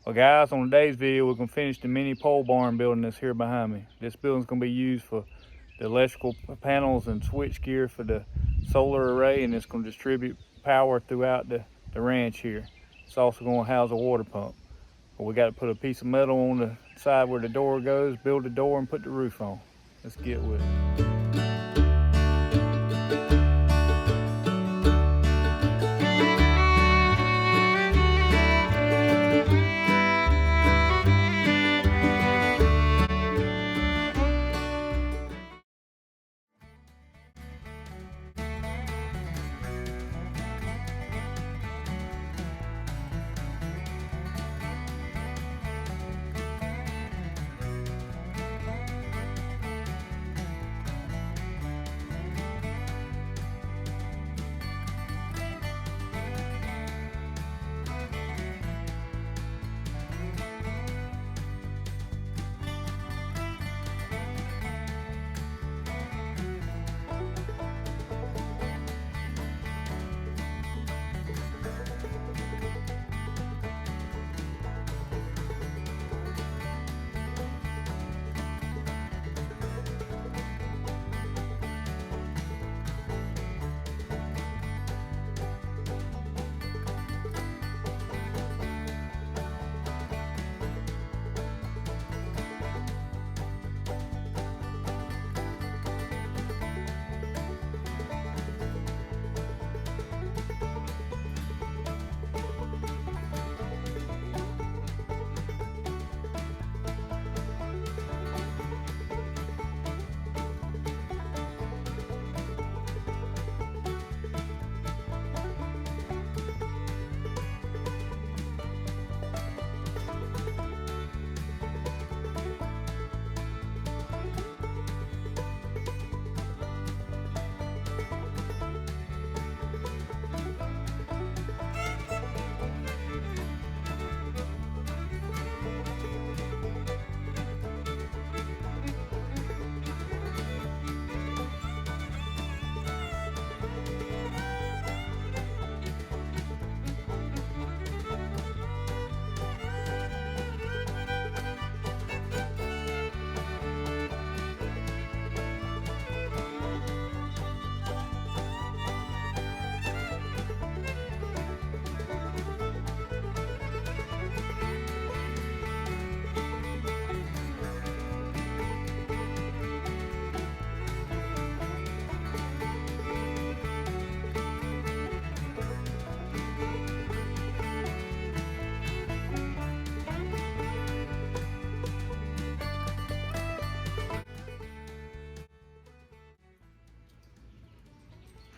Well guys, on today's video we're going to finish the mini pole barn building that's here behind me. This building's going to be used for the electrical panels and switch gear for the solar array, and it's going to distribute power throughout the ranch here. It's also going to house a water pump. But we got to put a piece of metal on the side where the door goes, build the door, and put the roof on. Let's get with it.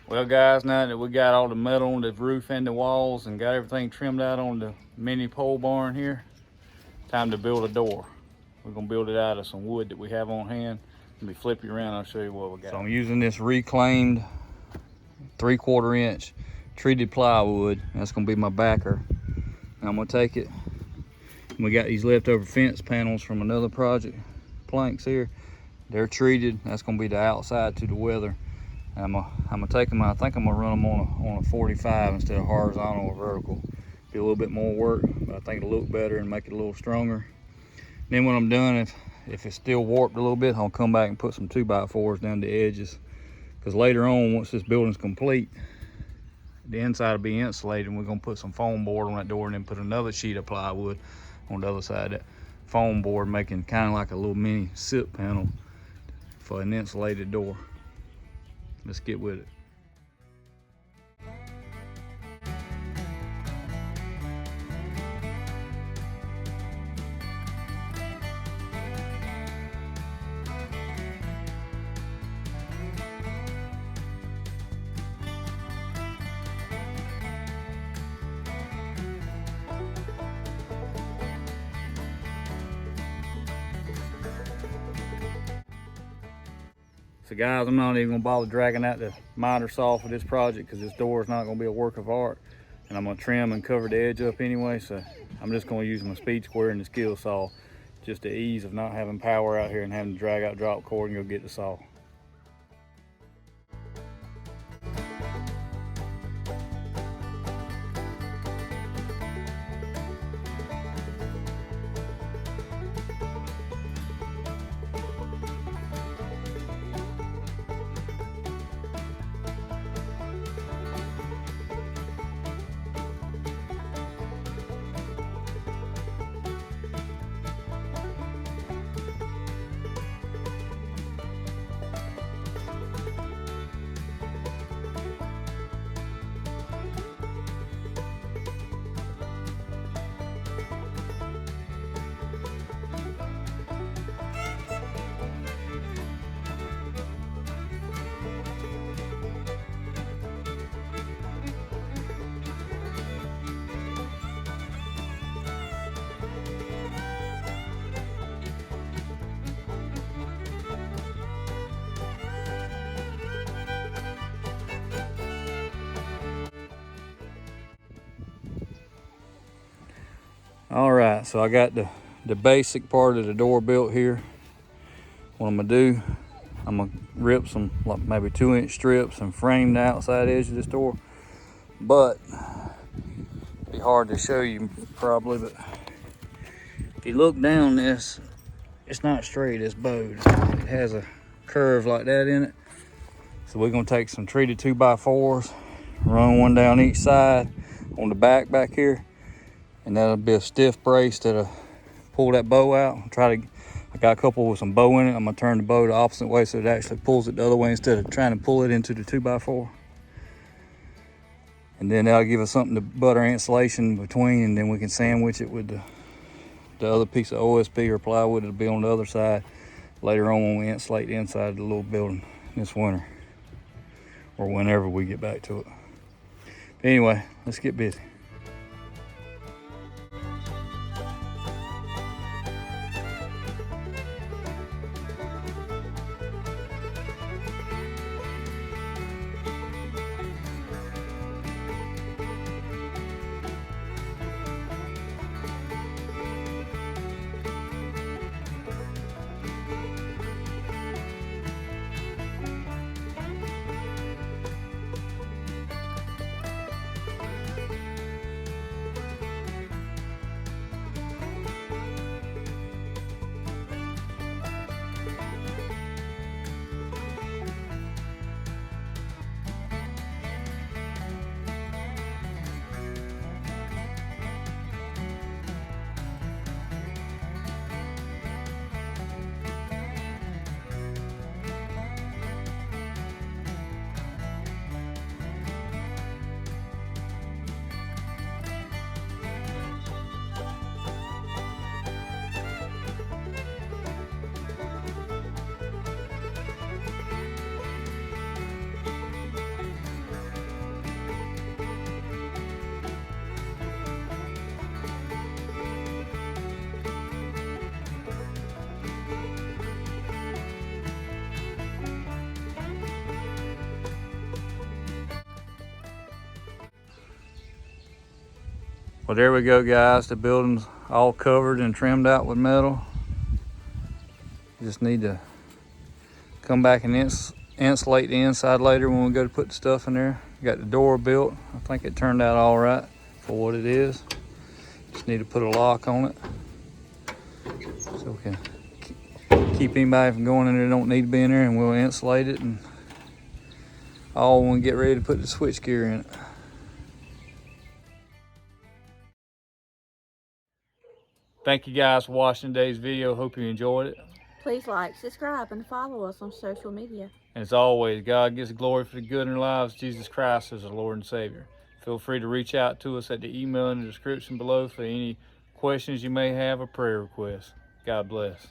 Well guys, now that we got all the metal on the roof and the walls and got everything trimmed out on the mini pole barn here, time to build a door. We're gonna build it out of some wood that we have on hand. Let me flip you around, I'll show you what we got. So I'm using this reclaimed 3/4 inch treated plywood. That's gonna be my backer. Now I'm gonna take it, we got these leftover fence panels from another project, planks here. They're treated, that's gonna be the outside to the weather. I'm gonna take them, I think I'm gonna run them on a 45 instead of horizontal or vertical. Be a little bit more work, but I think it'll look better and make it a little stronger. Then when I'm done, if it's still warped a little bit, I'll come back and put some 2x4s down the edges. Because later on, once this building's complete, the inside will be insulated, and we're gonna put some foam board on that door and then put another sheet of plywood on the other side of that foam board, making kind of like a little mini SIP panel for an insulated door. Let's get with it. So guys, I'm not even gonna bother dragging out the miter saw for this project because this door is not gonna be a work of art. And I'm gonna trim and cover the edge up anyway, so I'm just gonna use my speed square and the skill saw, just the ease of not having power out here and having to drag out drop cord and go get the saw. All right, so I got the basic part of the door built here. What I'm gonna do, I'm gonna rip some like maybe 2-inch strips and frame the outside edge of this door. But it'd be hard to show you probably, but if you look down this, it's not straight, it's bowed. It has a curve like that in it. So we're gonna take some treated 2x4s, run one down each side on the back here, and that'll be a stiff brace that'll pull that bow out. I got a couple with some bow in it. I'm gonna turn the bow the opposite way so it actually pulls it the other way instead of trying to pull it into the 2x4. And then that'll give us something to butt our insulation between, and then we can sandwich it with the other piece of OSB or plywood that'll be on the other side later on when we insulate the inside of the little building this winter, or whenever we get back to it. But anyway, let's get busy. Well, there we go, guys. The building's all covered and trimmed out with metal. Just need to come back and insulate the inside later when we go to put the stuff in there. Got the door built. I think it turned out all right for what it is. Just need to put a lock on it so we can keep anybody from going in there that don't need to be in there, and we'll insulate it and all when we get ready to put the switch gear in it. Thank you guys for watching today's video. Hope you enjoyed it. Please like, subscribe, and follow us on social media. And as always, God gets glory for the good in our lives. Jesus Christ is our Lord and Savior. Feel free to reach out to us at the email in the description below for any questions you may have or prayer requests. God bless.